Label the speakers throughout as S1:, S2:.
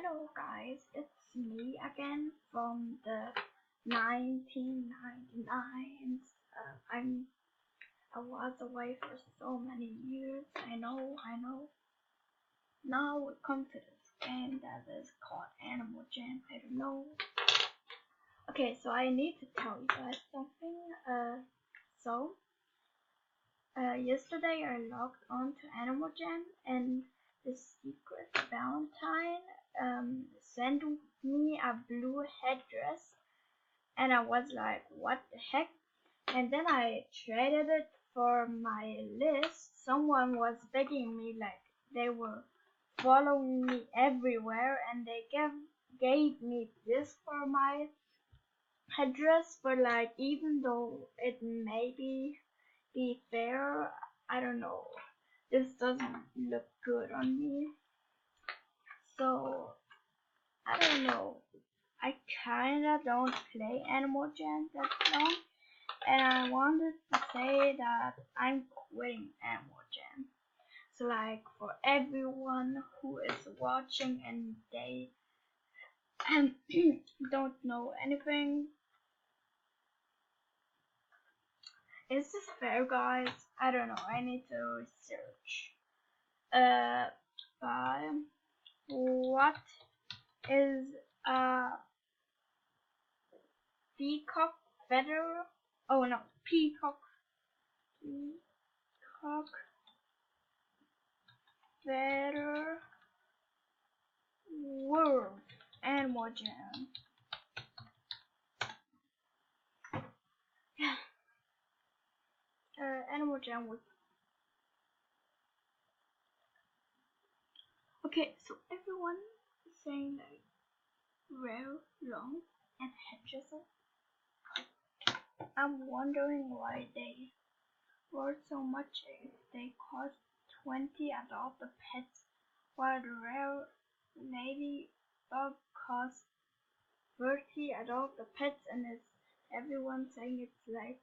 S1: Hello guys, it's me again from the 1999. I was away for so many years. I know. Now we come to this game that is called Animal Jam. I don't know. Okay, so I need to tell you guys something. Yesterday I logged on to Animal Jam and the secret Valentine sent me a blue headdress, and I was like, what the heck? And then I traded it for my list. Someone was begging me, like they were following me everywhere, and they gave me this for my headdress. But like, even though it maybe be fair, I don't know. This doesn't look good on me. So I don't know. I kinda don't play Animal Jam that long, and I wanted to say that I'm quitting Animal Jam. So like, for everyone who is watching and they don't know anything, is this fair, guys? I don't know. I need to research. But what is a peacock feather? Oh no, peacock feather world Animal Jam. Yeah, Animal Jam was okay. So everyone is saying like rare, long, and hedges. I'm wondering why they worth so much if they cost 20 adult pets, while the rare ladybug costs 30 adult pets, and it's everyone saying it's like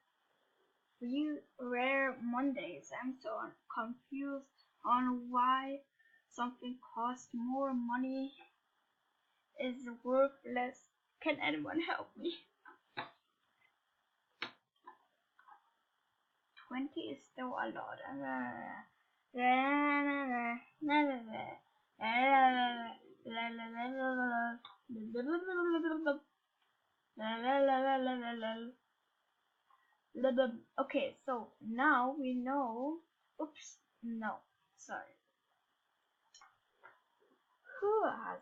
S1: few rare Mondays. I'm so confused on why something costs more money is worth less. Can anyone help me? 20 is still a lot. Okay, so now we know. Oops, no, sorry. Who has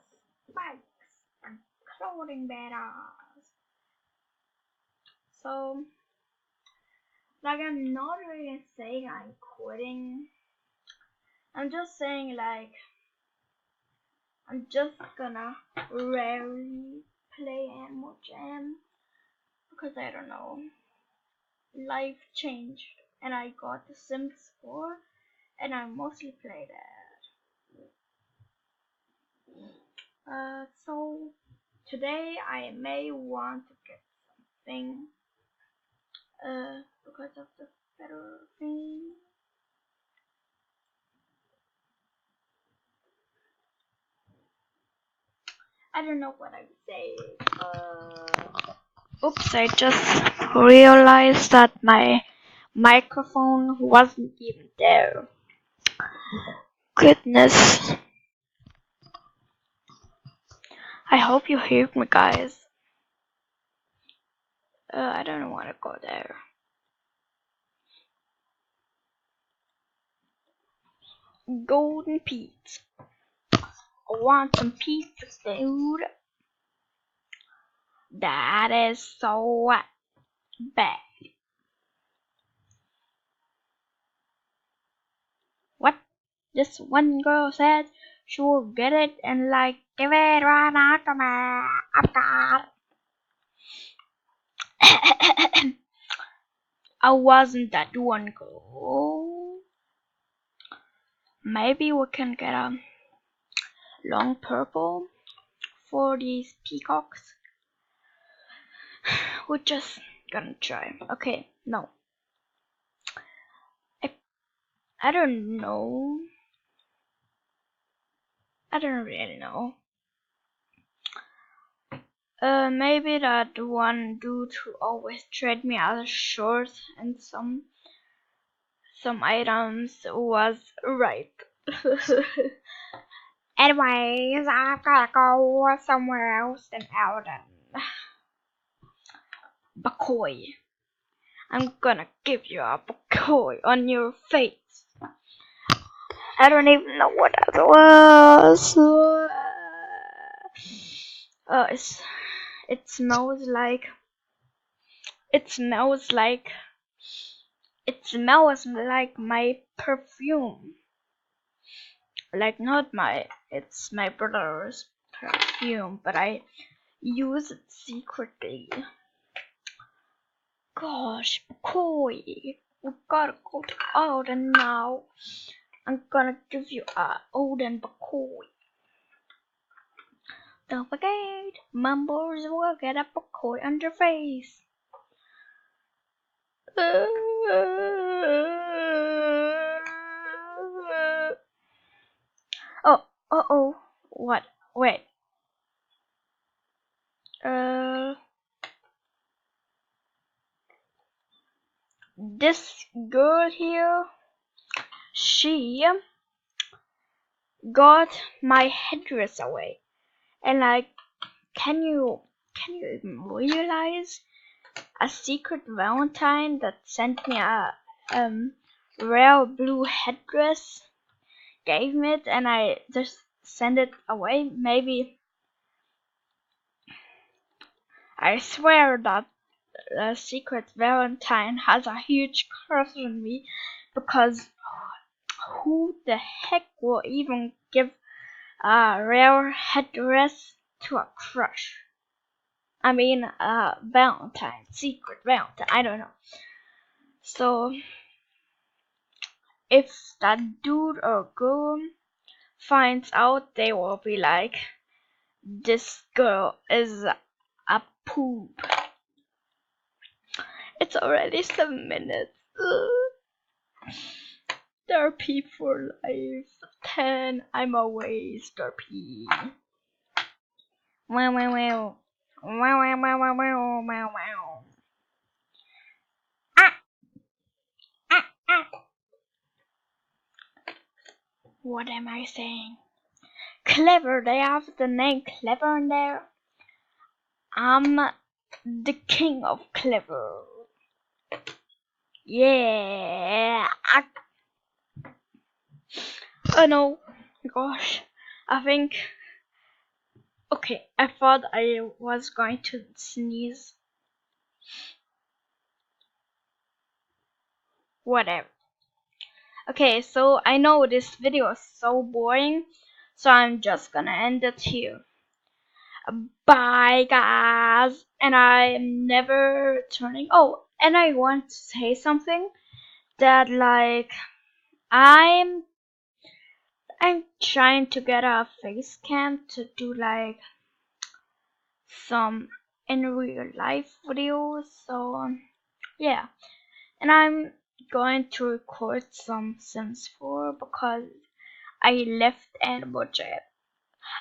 S1: spikes and clothing betas? So, like, I'm not really saying I'm quitting. I'm just saying, like, I'm just gonna rarely play Animal Jam because I don't know. Life changed, and I got The Sims 4, and I mostly play that. So today I may want to get something because of the better thing. I don't know what I'm saying. Oops, I just realized that my microphone wasn't even there. Goodness. I hope you hear me, guys. I don't want to go there. Golden pizza. I want some pizza food. That is so bad. What? This one girl said she will get it and like give it right after me. I've got. I wasn't that one girl. Maybe we can get a long purple for these peacocks. We're just gonna try. Okay, no. I don't know. I don't really know. Maybe that one dude who always treated me as short and some items was right. Anyways, I've gotta go somewhere else than Alden. Bakoy. I'm gonna give you a bakoy on your face. I don't even know what that was. It smells like. It smells like. It smells like my perfume. Like not my. It's my brother's perfume, but I use it secretly. Gosh, Koi, we gotta go to Alden now. I'm gonna give you a Alden Koi. Don't forget, Mumbles will get a Koi on your face. Oh, what? Wait. This girl here, she got my headdress away, and like, can you even realize a secret Valentine that sent me a rare blue headdress, gave me it, and I just sent it away? Maybe. I swear that the secret Valentine has a huge crush on me, because who the heck will even give a rare headdress to a crush? I mean, Valentine, secret Valentine, I don't know. So, if that dude or girl finds out, they will be like, this girl is a poop. It's already 7 minutes. Derpy for life. 10. I'm always derpy. Wow, wow, wow. Wow, wow, wow, wow, wow, wow, wow. Ah, ah, ah. What am I saying? Clever. They have the name Clever in there. I'm the king of clever. Yeah. Oh no. Gosh. I think. Okay, I thought I was going to sneeze. Whatever. Okay, so I know this video is so boring, so I'm just gonna end it here. Bye, guys. And I'm never turning. Oh, and I want to say something that, like, I'm trying to get a face cam to do like some in real life videos. So yeah, and I'm going to record some Sims 4 because I left Animal Jam.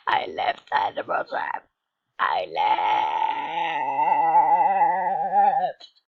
S1: I left Animal Jam. I left.